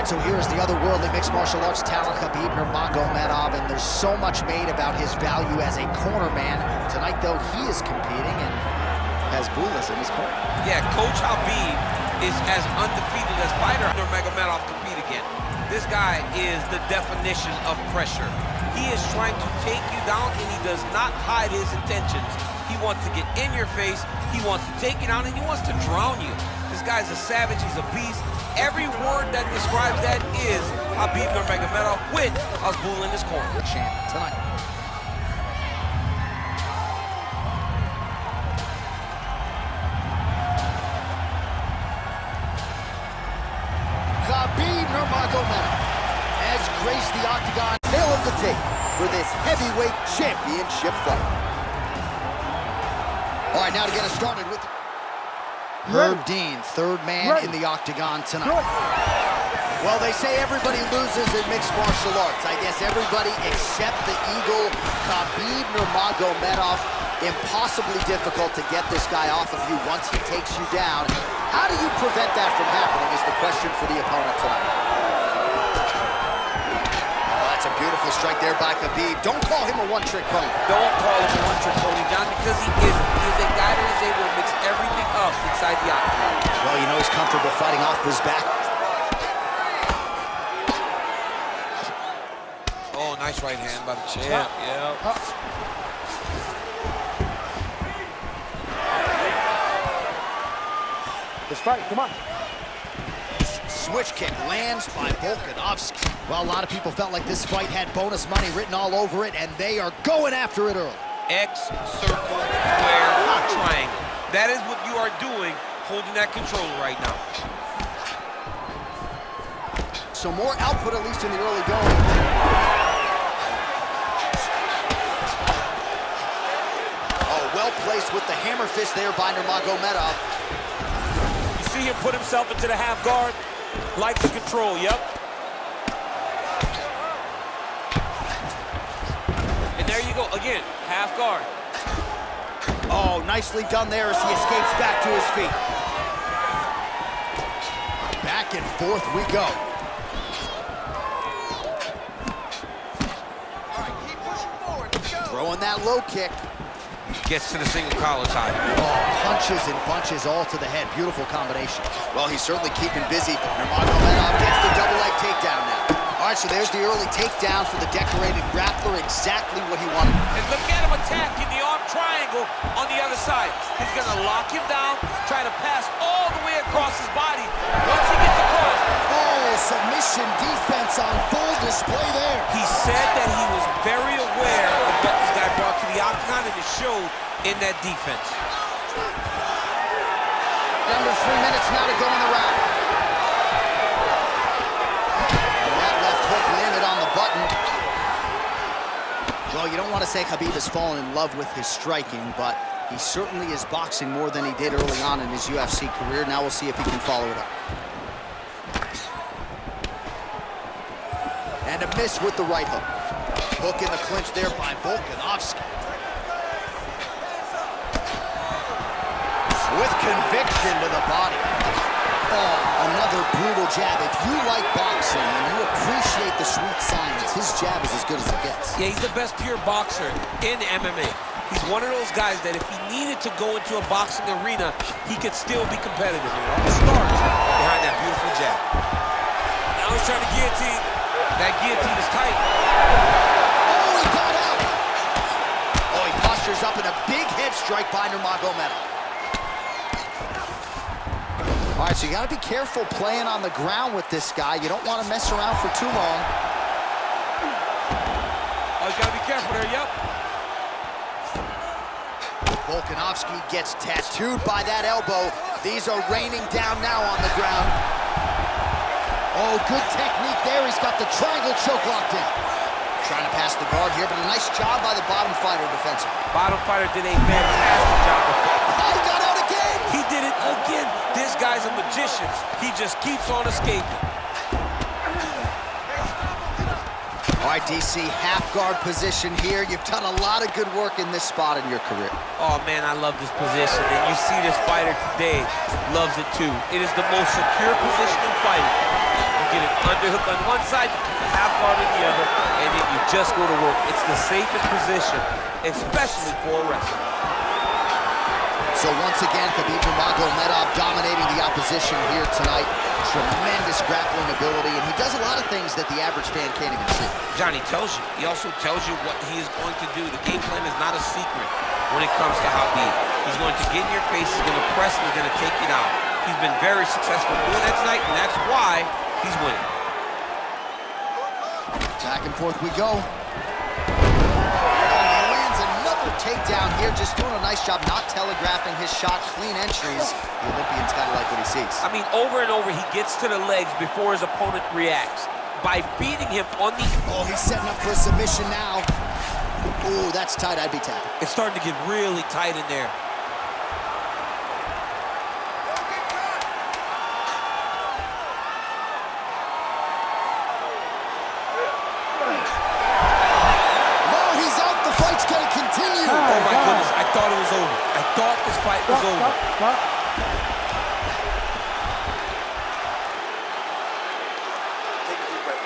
right, so here's the otherworldly mixed martial arts talent, Khabib Nurmagomedov, and there's so much made about his value as a corner man. Tonight, though, he is competing and has Bulas in his corner. Yeah, Coach Habib is as undefeated as fighter Nurmagomedov compete again. This guy is the definition of pressure. He is trying to take you down, and he does not hide his intentions. He wants to get in your face, he wants to take you down, and he wants to drown you. This guy's a savage, he's a beast. Every word that describes that is Khabib Nurmagomedov with Azbul in his corner. Champ tonight. Khabib Nurmagomedov has graced the octagon tail of the tape for this heavyweight championship fight. All right, now to get us started with Herb Dean, third man in the octagon tonight. Well, they say everybody loses in mixed martial arts. I guess everybody except the Eagle, Khabib Nurmagomedov. Impossibly difficult to get this guy off of you once he takes you down. How do you prevent that from happening is the question for the opponent tonight. Oh, that's a beautiful strike there by Khabib. Don't call him a one-trick pony. Don't call him a one-trick pony, John, because he isn't. He is a guy that is able to mix everything up inside the octagon. Well, you know he's comfortable fighting off his back. Oh, nice right hand by the champ. Yeah. Let's fight, come on. Switch kick lands by Volkanovski. Well, a lot of people felt like this fight had bonus money written all over it, and they are going after it early. X, circle, square, triangle. That is what you are doing, holding that controller right now. So more output, at least in the early going. Oh, well placed with the hammer fist there by Nurmagomedov. You see him put himself into the half guard, like the control, yep. And there you go, again, half guard. Oh, nicely done there as he escapes back to his feet. Back and forth we go. All right, keep pushing forward. Let's go. Throwing that low kick. Gets to the single collar tie. Oh, punches and bunches all to the head. Beautiful combination. Well, he's certainly keeping busy. Nurmagomedov gets the double leg takedown now. All right, so there's the early takedown for the decorated grappler. Exactly what he wanted. And look at him attacking the arm triangle on the other side. He's gonna lock him down, try to pass all the way across his body. Once he gets across. Oh, submission defense on full display there. He said that he was very aware of what this guy brought to the octagon, and it showed in that defense. Under 3 minutes now to go in the round. And that left hook landed on the button. Well, you don't want to say Khabib has fallen in love with his striking, but he certainly is boxing more than he did early on in his UFC career. Now we'll see if he can follow it up. And a miss with the right hook. Hook in the clinch there by Volkanovski. With conviction to the body. Oh, another brutal jab. If you like boxing and you appreciate the sweet science, his jab is as good as it gets. Yeah, he's the best pure boxer in MMA. He's one of those guys that if he needed to go into a boxing arena, he could still be competitive. It all starts behind that beautiful jab. Now he's trying to guillotine. That guillotine is tight. Oh, he got out. Oh, he postures up in a big head strike by Nurmagomedov. All right, so you got to be careful playing on the ground with this guy. You don't want to mess around for too long. Oh, he's got to be careful there, yep. Volkanovski gets tattooed by that elbow. These are raining down now on the ground. Oh, good technique there. He's got the triangle choke locked in. Trying to pass the guard here, but a nice job by the bottom fighter defensively. Bottom fighter did a fantastic job. Oh, he got out again! He did it again. This guy's a magician. He just keeps on escaping. All right, DC, half guard position here. You've done a lot of good work in this spot in your career. Oh, man, I love this position. And you see this fighter today loves it, too. It is the most secure position in fighting. get an underhook on one side, you keep a half guard on the other, and then you just go to work. It's the safest position, especially for a wrestler. So once again, Khabib Nurmagomedov dominating the opposition here tonight. Tremendous grappling ability, and he does a lot of things that the average fan can't even see. Johnny tells you. He also tells you what he is going to do. The game plan is not a secret when it comes to Khabib. He's going to get in your face, he's going to press, and he's going to take you down. He's been very successful doing that tonight, and that's why he's winning. Back and forth we go. Takedown here, just doing a nice job not telegraphing his shot, clean entries. The Olympian's gotta like what he sees. I mean, over and over, he gets to the legs before his opponent reacts. By beating him on the... Oh, he's setting up for a submission now. Ooh, that's tight, I'd be tapping. It's starting to get really tight in there. Oh my goodness, I thought it was over. I thought this fight was over. Take a deep breath.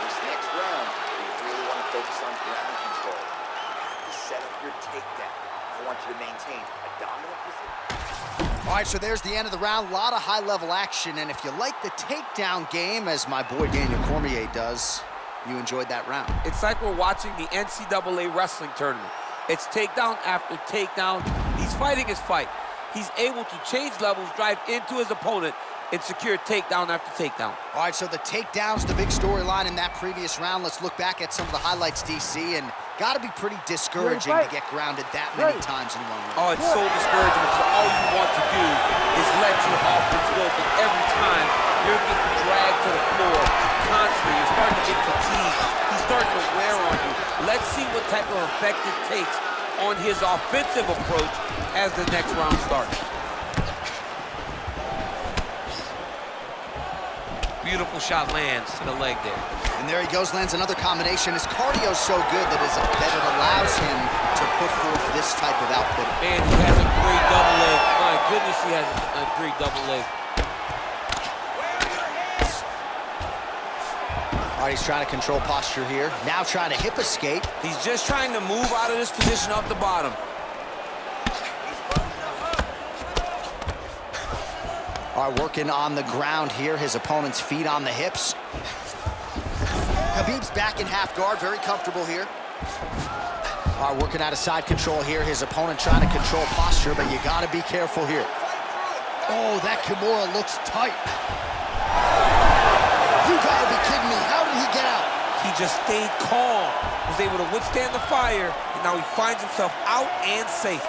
This next round, you really want to focus on ground control. To set up your takedown. I want you to maintain a dominant position. All right, so there's the end of the round. A lot of high-level action, and if you like the takedown game, as my boy Daniel Cormier does, you enjoyed that round. It's like we're watching the NCAA wrestling tournament. It's takedown after takedown. He's fighting his fight. He's able to change levels, drive into his opponent, and secure takedown after takedown. All right, so the takedown's the big storyline in that previous round. Let's look back at some of the highlights, DC, and gotta be pretty discouraging to get grounded that many times in one round. Oh, it's so discouraging because all you want to do is let your offense go, but every time you're getting dragged to the floor constantly, you're starting to get fatigued. He's starting to wear on you. Let's see what type of effect it takes on his offensive approach as the next round starts. Beautiful shot lands to the leg there. And there he goes, lands another combination. His cardio's so good that it allows him to put forth this type of output. Man, he has a great double leg. My goodness, he has a great double leg. All right, he's trying to control posture here. Now trying to hip escape. He's just trying to move out of this position off the bottom. All right, working on the ground here. His opponent's feet on the hips. Khabib's back in half guard, very comfortable here. All right, working out of side control here. His opponent trying to control posture, but you gotta be careful here. Oh, that Kimura looks tight. You gotta be kidding me. How did he get out? He just stayed calm, was able to withstand the fire, and now he finds himself out and safe.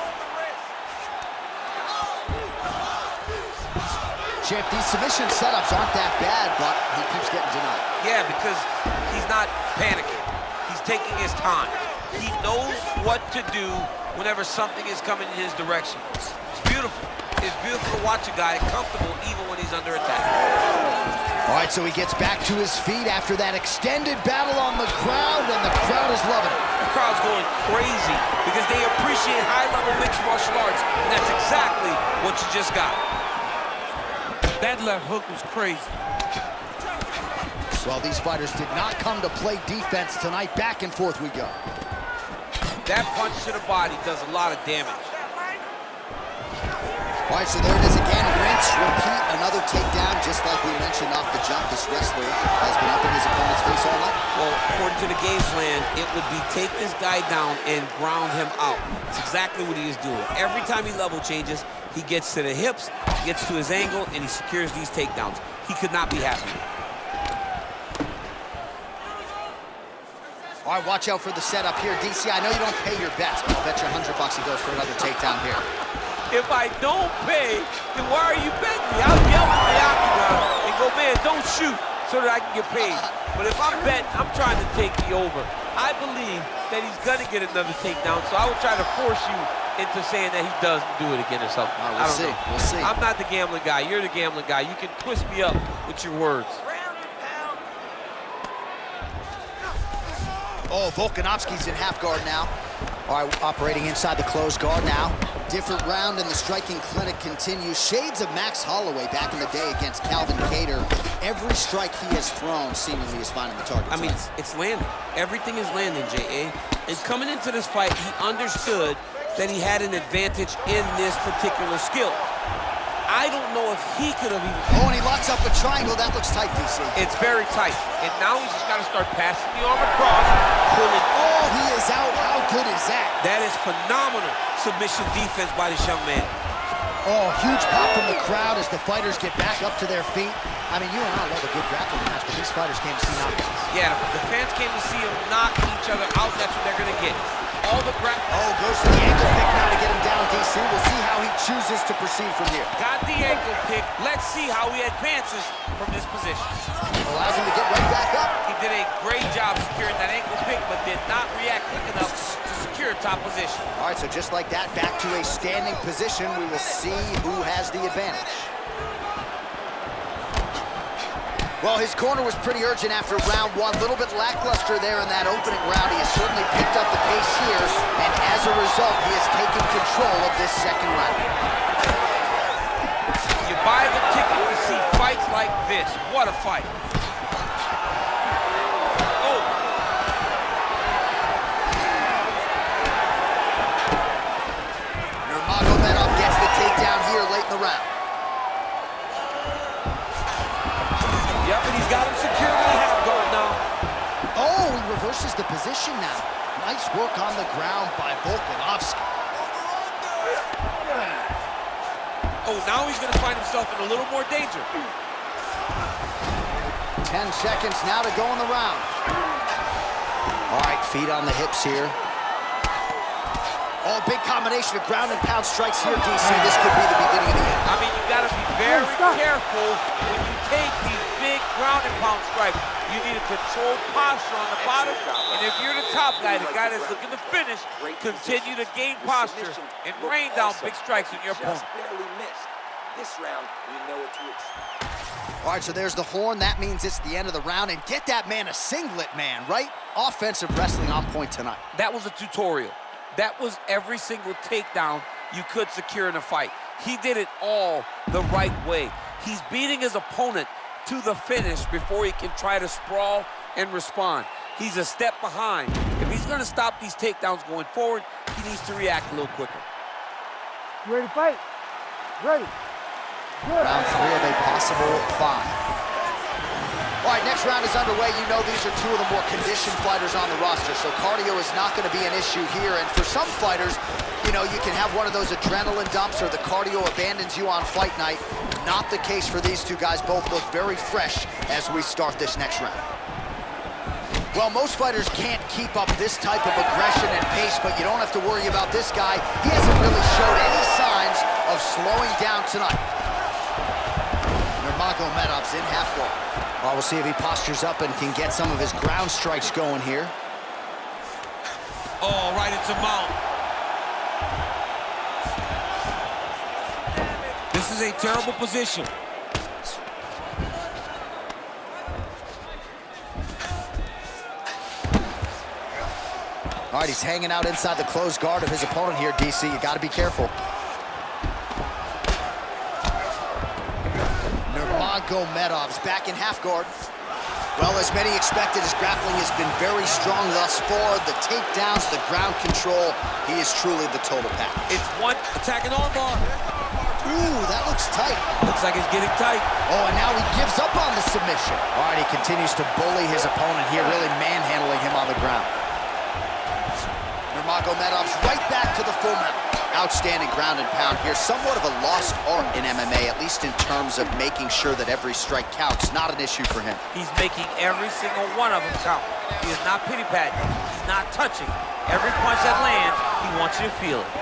Champ, these submission setups aren't that bad, but he keeps getting denied. Yeah, because he's not panicking. He's taking his time. He knows what to do whenever something is coming in his direction. It's beautiful. It's beautiful to watch a guy comfortable even when he's under attack. All right, so he gets back to his feet after that extended battle on the ground, and the crowd is loving it. The crowd's going crazy because they appreciate high-level mixed martial arts, and that's exactly what you just got. That left hook was crazy. Well, these fighters did not come to play defense tonight. Back and forth we go. That punch to the body does a lot of damage. All right, so there it is again. Rinse, repeat, another takedown. Just like we mentioned off the jump, this wrestler has been up in his opponent's face all night. Well, according to the game plan, it would be take this guy down and ground him out. It's exactly what he is doing. Every time he level changes, he gets to the hips, he gets to his angle, and he secures these takedowns. He could not be happy. All right, watch out for the setup here. DC, I know you don't pay your bets, but I bet you $100 he goes for another takedown here. If I don't pay, then why are you betting me? I'll yell at the octagon and go, man, don't shoot so that I can get paid. But if I'm betting, I'm trying to take the over. I believe that he's going to get another takedown, so I would try to force you into saying that he doesn't do it again or something. We'll see. We'll see. I'm not the gambling guy. You're the gambling guy. You can twist me up with your words. Oh, Volkanovski's in half guard now. All right, operating inside the closed guard now. Different round and the striking clinic continues. Shades of Max Holloway back in the day against Calvin Kattar. Every strike he has thrown seemingly is finding the target. I mean, it's landing. Everything is landing, J.A. And coming into this fight, he understood that he had an advantage in this particular skill. I don't know if he could have even... Oh, and he locks up a triangle. That looks tight, DC. It's very tight. And now he's just got to start passing the arm across, pulling. Oh, he is out. How good is that? That is phenomenal submission defense by this young man. Oh, huge pop from the crowd as the fighters get back up to their feet. I mean, you and I love a good grappling match, but these fighters came to see knockouts. Yeah, the fans came to see them knock each other out. That's what they're going to get. All the Oh, goes to the ankle pick now to get him down, DC. We'll see how he chooses to proceed from here. Got the ankle pick. Let's see how he advances from this position. Allows him to get right back up. He did a great job securing that ankle pick, but did not react quick enough to secure top position. All right, so just like that, back to a standing position. We will see who has the advantage. Well, his corner was pretty urgent after round one. A little bit lackluster there in that opening round. He has certainly picked up the pace here, and as a result, he has taken control of this second round. You buy the ticket to see fights like this. What a fight. Oh. Nurmagomedov gets the takedown here late in the round. Yep, and he's got him secured in the half guard now. Oh, he reverses the position now. Nice work on the ground by Volkanovski. Oh, now he's going to find himself in a little more danger. 10 seconds now to go in the round. All right, feet on the hips here. Oh, big combination of ground and pound strikes here, DC. This could be the beginning of the end. I mean, you got to be very careful when you take these big ground and pound strikes. You need a controlled posture on the bottom, and if you're the top guy, the guy that's looking to finish, continue to gain posture and rain down big strikes on your opponent. Barely missed. This round, we know what to expect. All right, so there's the horn. That means it's the end of the round. And get that man a singlet, man, right? Offensive wrestling on point tonight. That was a tutorial. That was every single takedown you could secure in a fight. He did it all the right way. He's beating his opponent to the finish before he can try to sprawl and respond. He's a step behind. If he's going to stop these takedowns going forward, he needs to react a little quicker. You ready to fight? Ready. Good. Round 3 of a possible 5. All right, next round is underway. You know these are two of the more conditioned fighters on the roster, so cardio is not going to be an issue here. And for some fighters, you know, you can have one of those adrenaline dumps or the cardio abandons you on fight night. Not the case for these two guys. Both look very fresh as we start this next round. Well, most fighters can't keep up this type of aggression and pace, but you don't have to worry about this guy. He hasn't really showed any signs of slowing down tonight. Nurmagomedov's in half guard. Well, we'll see if he postures up and can get some of his ground strikes going here. Oh, right into mount. This is a terrible position. All right, he's hanging out inside the closed guard of his opponent here, DC. You got to be careful. Nurmagomedov's back in half guard. Well, as many expected, his grappling has been very strong thus far. The takedowns, the ground control, he is truly the total package. It's one attacking armbar. Ooh, that looks tight. Looks like it's getting tight. Oh, and now he gives up on the submission. All right, he continues to bully his opponent here, really manhandling him on the ground. Nurmagomedov's right back to the full mount. Outstanding ground and pound here. Somewhat of a lost art in MMA, at least in terms of making sure that every strike counts. Not an issue for him. He's making every single one of them count. He is not pity-patting. He's not touching. Every punch that lands, he wants you to feel it.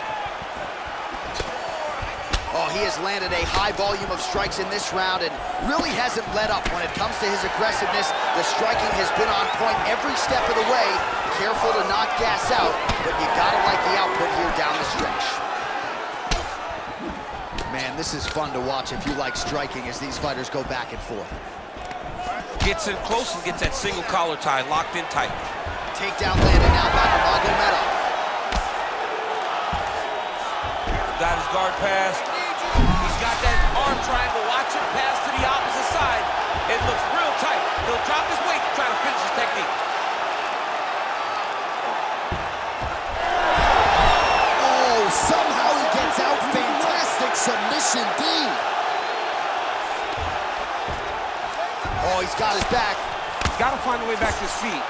Oh, he has landed a high volume of strikes in this round and really hasn't let up when it comes to his aggressiveness. The striking has been on point every step of the way. Careful to not gas out, but you gotta like the output here down the stretch. Man, this is fun to watch if you like striking as these fighters go back and forth. Gets in close and gets that single collar tie locked in tight. Takedown landed now by Nurmagomedov. guard pass. He's got that arm triangle. Watch him pass to the opposite side. It looks real tight. He'll drop his weight to try to finish his technique. Oh, somehow he gets out. Fantastic submission, D. Oh, he's got his back. He's got to find a way back to his feet.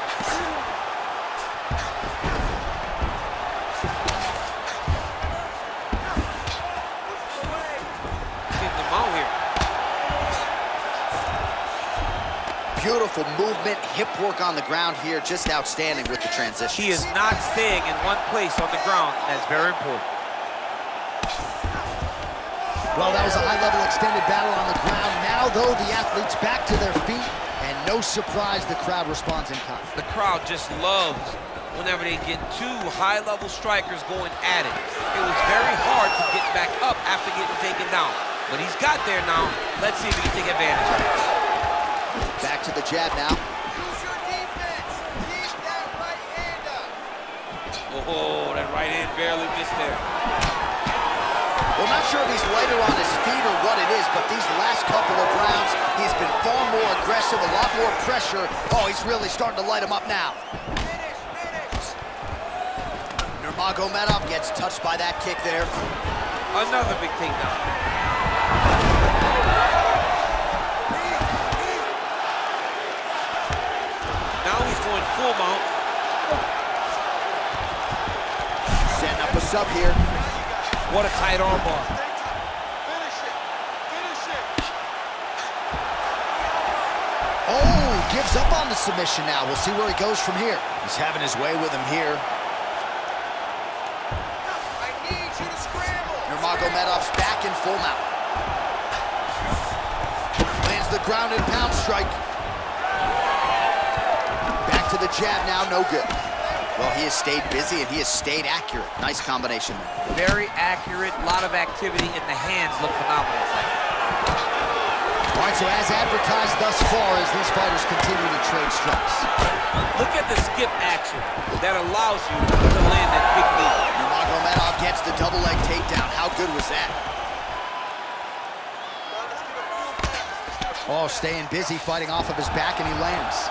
Getting them out here. Beautiful movement, hip work on the ground here, just outstanding with the transition. He is not staying in one place on the ground. That's very important. Well, that was a high-level extended battle on the ground. Now, though, the athletes back to their feet, and no surprise, the crowd responds in kind. The crowd just loves whenever they get two high-level strikers going at it. It was very hard to get back up after getting taken down. But he's got there now. Let's see if he can take advantage of it. Back to the jab now. Use your defense. Keep that right hand up. Oh, that right hand barely missed there. Well, not sure if he's lighter on his feet or what it is, but these last couple of rounds, he's been far more aggressive, a lot more pressure. Oh, he's really starting to light him up now. Nurmagomedov gets touched by that kick there. Another big takedown. Now he's going full mount. Setting up a sub here. What a tight arm bar. Finish it. Finish it. Oh, gives up on the submission now. We'll see where he goes from here. He's having his way with him here. I need you to scramble. Nurmagomedov's back in full mount. Lands the ground and pound strike. Back to the jab now, no good. Well, he has stayed busy and he has stayed accurate. Nice combination there. Very accurate, a lot of activity, and the hands look phenomenal. All right, so as advertised thus far, as these fighters continue to trade strikes. Look at the skip action that allows you to land that big knee. Nurmagomedov gets the double leg takedown. How good was that? Oh, staying busy, fighting off of his back, and he lands.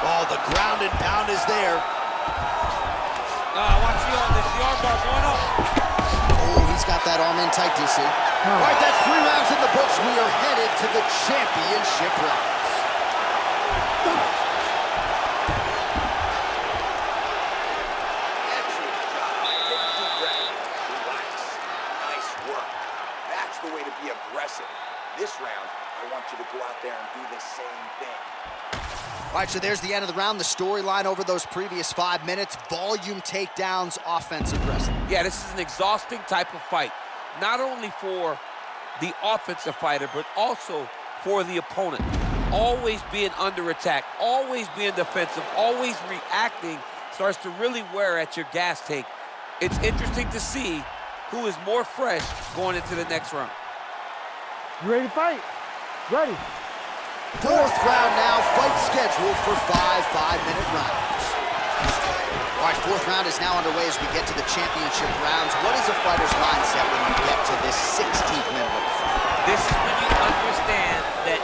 Oh, the ground and pound is there. Watch the arm. The arm bar going up. Oh, he's got that arm in tight, DC. All right, that's 3 rounds in the books. We are headed to the championship rounds. Excellent job. Take a deep breath. Relax. Nice work. That's the way to be aggressive. This round, I want you to go out there and do the same thing. All right, so there's the end of the round. The storyline over those previous 5 minutes. Volume takedowns, offensive wrestling. Yeah, this is an exhausting type of fight. Not only for the offensive fighter, but also for the opponent. Always being under attack, always being defensive, always reacting starts to really wear at your gas tank. It's interesting to see who is more fresh going into the next round. You ready to fight? Ready. 4th round now, fight scheduled for 5 5-minute rounds. All right, 4th round is now underway as we get to the championship rounds. What is a fighter's mindset when you get to this 16th minute of the fight? This is when you understand that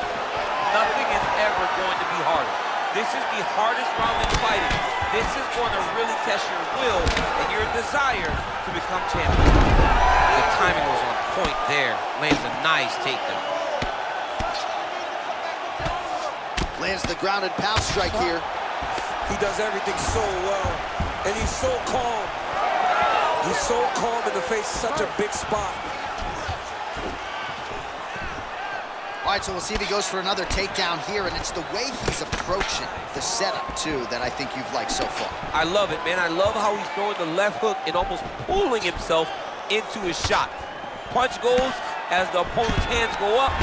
nothing is ever going to be harder. This is the hardest round in fighting. This is going to really test your will and your desire to become champion. The timing was on point there. Lands a nice takedown. Lands the ground and pound strike here. He does everything so well, and he's so calm. He's so calm in the face of such a big spot. All right, so we'll see if he goes for another takedown here, and it's the way he's approaching the setup, too, that I think you've liked so far. I love it, man. I love how he's throwing the left hook and almost pulling himself into his shot. Punch goes as the opponent's hands go up,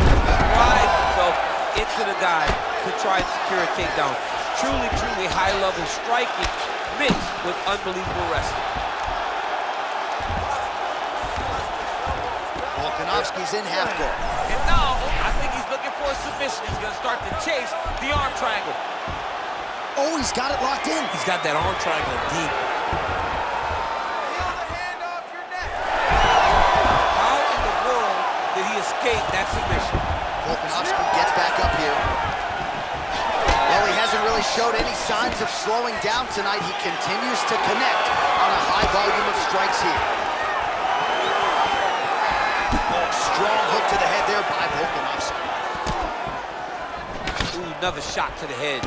drives himself into the guy to try and secure a takedown. Truly, truly high-level striking mixed with unbelievable wrestling. Volkanovski's in half guard. And now, I think he's looking for a submission. He's going to start to chase the arm triangle. Oh, he's got it locked in. He's got that arm triangle deep. Feel the hand on replicate that submission. Volkanovski gets back up here. Well, he hasn't really showed any signs of slowing down tonight. He continues to connect on a high volume of strikes here. Oh, strong hook to the head there by Volkanovski. Ooh, another shot to the head.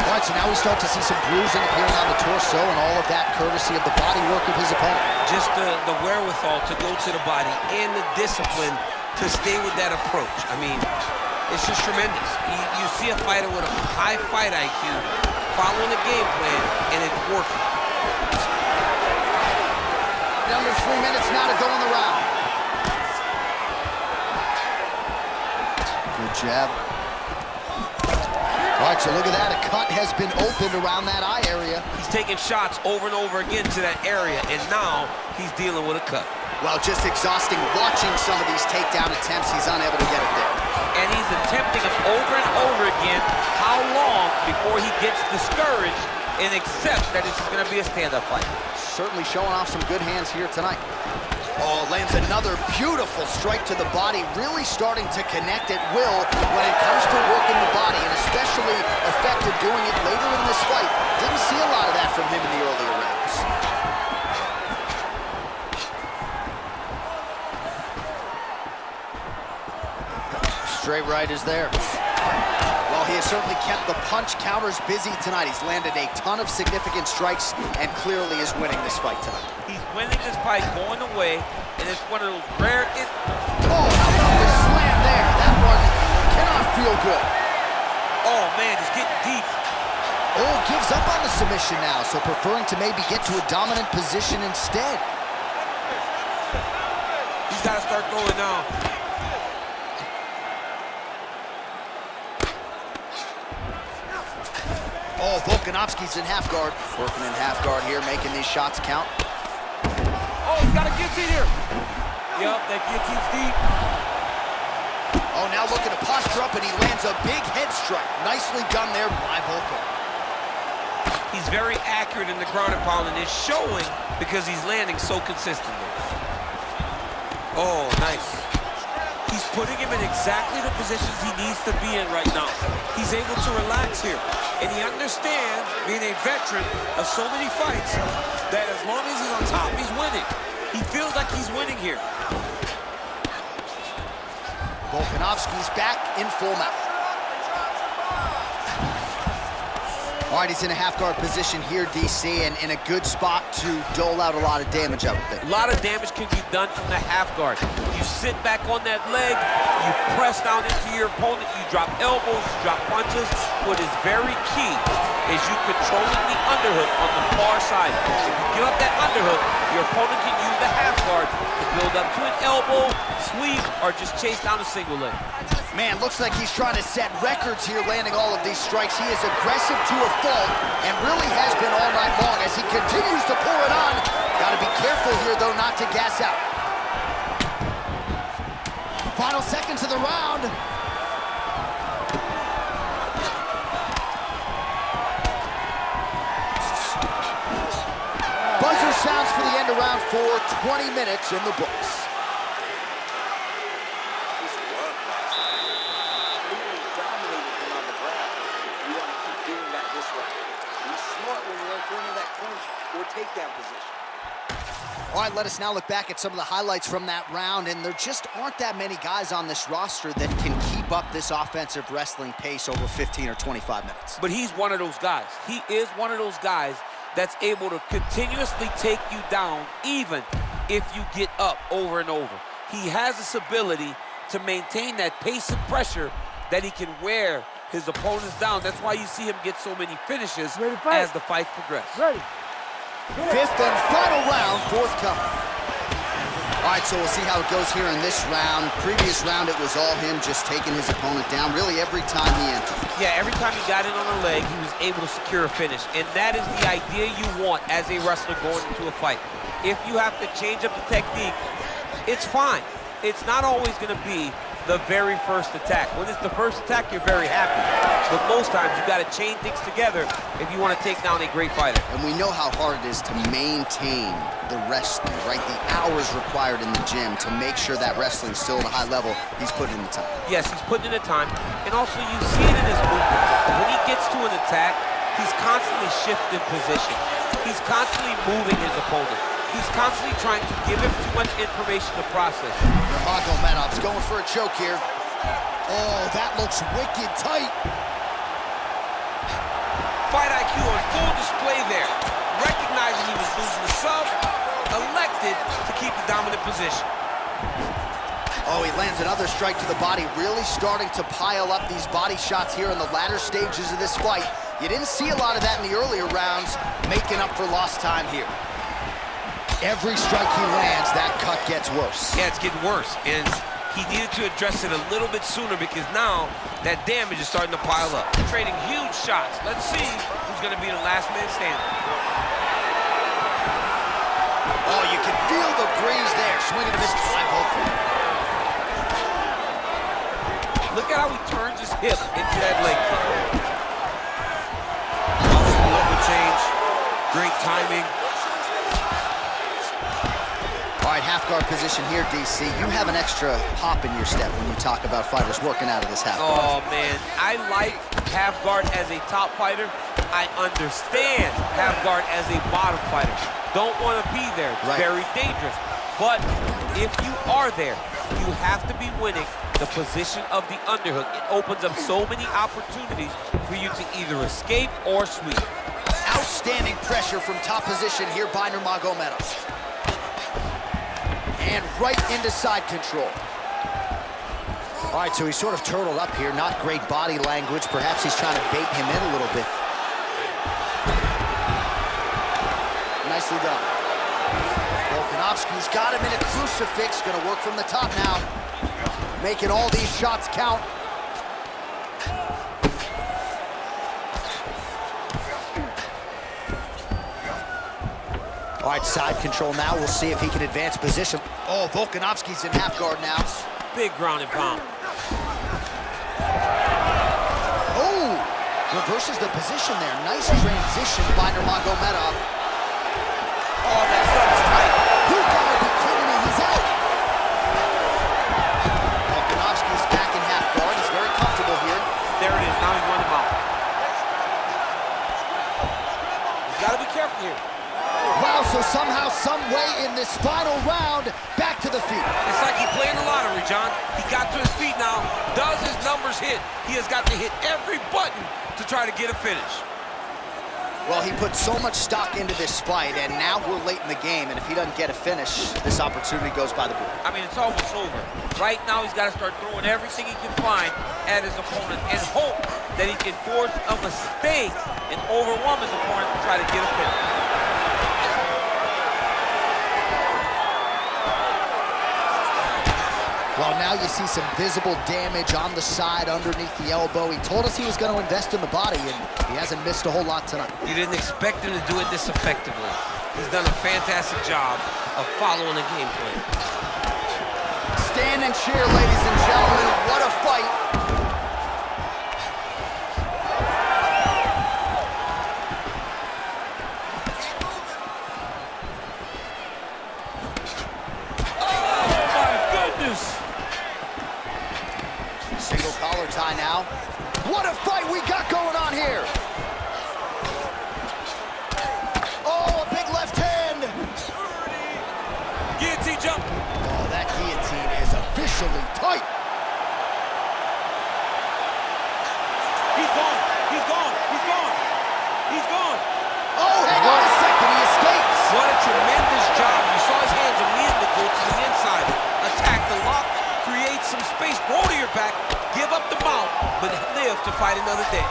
All right, so now we start to see some bruising appearing on the torso, and all of that courtesy of the body work of his opponent. Just the wherewithal to go to the body and the discipline to stay with that approach. I mean, it's just tremendous. You see a fighter with a high fight IQ following a game plan, and it's working. Under 3 minutes now to go in the round. Good jab. All right, so look at that. A cut has been opened around that eye area. He's taking shots over and over again to that area, and now he's dealing with a cut. Well, just exhausting watching some of these takedown attempts. He's unable to get it there. And he's attempting them over and over again. How long before he gets discouraged and accepts that this is going to be a stand-up fight? Certainly showing off some good hands here tonight. Oh, lands another beautiful strike to the body, really starting to connect at will when it comes to working the body, and especially effective doing it later in this fight. Didn't see a lot of that from him in the earlier rounds. Straight right is there. Well, he has certainly kept the punch counters busy tonight. He's landed a ton of significant strikes and clearly is winning this fight tonight. He's winning this fight going away, and it's one of those rare... Oh, how about the slam there? That one cannot feel good. Oh, man, it's getting deep. Oh, gives up on the submission now, so preferring to maybe get to a dominant position instead. He's got to start throwing now. Oh, Volkanovski's in half guard. Working in half guard here, making these shots count. Oh, he's got a guillotine here. Yup, that guillotine's deep. Oh, now looking to posture up, and he lands a big head strike. Nicely done there by Volka. He's very accurate in the ground and pound, and it's showing because he's landing so consistently. Oh, nice. He's putting him in exactly the positions he needs to be in right now. He's able to relax here. And he understands, being a veteran of so many fights, that as long as he's on top, he's winning. He feels like he's winning here. Volkanovski's back in full mount. All right, he's in a half-guard position here, DC, and in a good spot to dole out a lot of damage, I would think. A lot of damage can be done from the half guard. You sit back on that leg, you press down into your opponent, you drop elbows, you drop punches. What is very key is you controlling the underhook on the far side. If you give up that underhook, your opponent can use the half guard to build up to an elbow, sweep, or just chase down a single leg. Man, looks like he's trying to set records here, landing all of these strikes. He is aggressive to a fault, and really has been all night long as he continues to pour it on. Got to be careful here, though, not to gas out. Final seconds of the round. Buzzer sounds for the end of round 4, 20 minutes in the books. Takedown position. All right, let us now look back at some of the highlights from that round, and there just aren't that many guys on this roster that can keep up this offensive wrestling pace over 15 or 25 minutes. But he's one of those guys. He is one of those guys that's able to continuously take you down even if you get up over and over. He has this ability to maintain that pace and pressure that he can wear his opponents down. That's why you see him get so many finishes as the fights progress. Ready. Fifth and final round, forthcoming. All right, so we'll see how it goes here in this round. Previous round, it was all him just taking his opponent down really every time he entered. Yeah, every time he got in on a leg, he was able to secure a finish. And that is the idea you want as a wrestler going into a fight. If you have to change up the technique, it's fine. It's not always going to be the very first attack. When it's the first attack, you're very happy. But most times, you got to chain things together if you want to take down a great fighter. And we know how hard it is to maintain the wrestling, right? The hours required in the gym to make sure that wrestling's still at a high level. He's putting in the time. Yes, he's putting in the time. And also, you see it in his movement. When he gets to an attack, he's constantly shifting position. He's constantly moving his opponent. He's constantly trying to give him too much information to process. Nurmagomedov's going for a choke here. Oh, that looks wicked tight. Fight IQ on full display there. Recognizing he was losing the sub, elected to keep the dominant position. Oh, he lands another strike to the body, really starting to pile up these body shots here in the latter stages of this fight. You didn't see a lot of that in the earlier rounds, making up for lost time here. Every strike he lands, that cut gets worse. Yeah, it's getting worse, and he needed to address it a little bit sooner because now that damage is starting to pile up. Trading huge shots. Let's see who's going to be the last man standing. Oh, you can feel the breeze there. Swinging to miss. Look at how he turns his hip into that leg kick. Awesome level change. Great timing. All right, half guard position here, DC. You have an extra hop in your step when you talk about fighters working out of this half guard. Oh, man. I like half guard as a top fighter. I understand half guard as a bottom fighter. Don't want to be there. It's very dangerous. But if you are there, you have to be winning the position of the underhook. It opens up so many opportunities for you to either escape or sweep. Outstanding pressure from top position here by Nurmagomedov. And right into side control. All right, so he's sort of turtled up here. Not great body language. Perhaps he's trying to bait him in a little bit. Nicely done. Volkanovski's got him in a crucifix. Gonna work from the top now. Making all these shots count. All right, side control now. We'll see if he can advance position. Oh, Volkanovski's in half guard now. Big ground and pound. Oh, reverses the position there. Nice transition by Nurmagomedov. Oh, that sub is tight. You gotta be kidding me, he's out. Volkanovski's back in half guard. He's very comfortable here. There it is, now he's running him out. He's gotta be careful here. Wow, so somehow, some way in this final round, back to the feet. It's like he's playing the lottery, John. He got to his feet now. Does his numbers hit? He has got to hit every button to try to get a finish. Well, he put so much stock into this fight, and now we're late in the game, and if he doesn't get a finish, this opportunity goes by the board. I mean, it's almost over. Right now, he's got to start throwing everything he can find at his opponent and hope that he can force a mistake and overwhelm his opponent to try to get a finish. Well, now you see some visible damage on the side underneath the elbow. He told us he was going to invest in the body, and he hasn't missed a whole lot tonight. You didn't expect him to do it this effectively. He's done a fantastic job of following the game plan. Stand and cheer, ladies and gentlemen. What a fight. Single collar tie now. What a fight we got going on here. Oh, a big left hand. Guillotine jump. Oh, that guillotine is officially tight. He's gone. He's gone. He's gone. He's gone. Oh, hang on a second. He escapes. What a tremendous job. You saw his hands immediately go to the inside. Attack the lock. Create some space. Roll to your back. Give up the mount, but live to fight another day.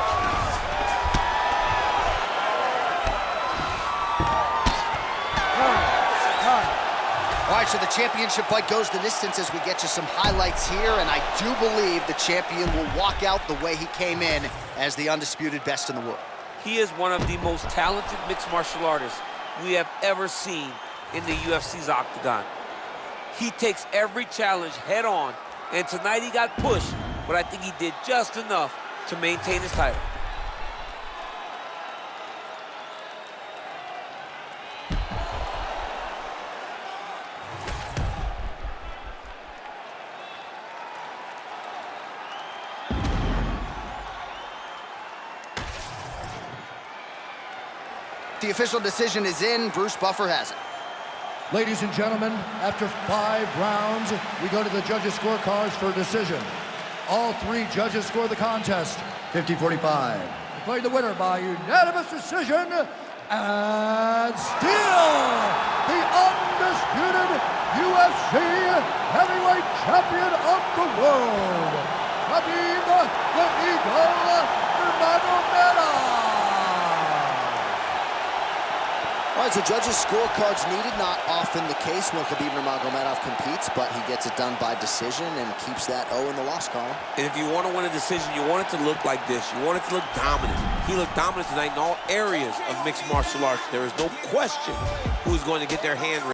All right, so the championship fight goes the distance as we get you some highlights here, and I do believe the champion will walk out the way he came in as the undisputed best in the world. He is one of the most talented mixed martial artists we have ever seen in the UFC's octagon. He takes every challenge head on And tonight he got pushed, but I think he did just enough to maintain his title. The official decision is in. Bruce Buffer has it. Ladies and gentlemen, after 5 rounds, we go to the judges' scorecards for a decision. All 3 judges score the contest 50-45. Declared the winner by unanimous decision, and still the undisputed UFC heavyweight champion of the world, Khabib the Eagle Nurmagomedov. All right, so judges' scorecards needed. Not often the case when Khabib Nurmagomedov competes, but he gets it done by decision and keeps that O in the loss column. And if you want to win a decision, you want it to look like this. You want it to look dominant. He looked dominant tonight in all areas of mixed martial arts. There is no question who's going to get their hand raised.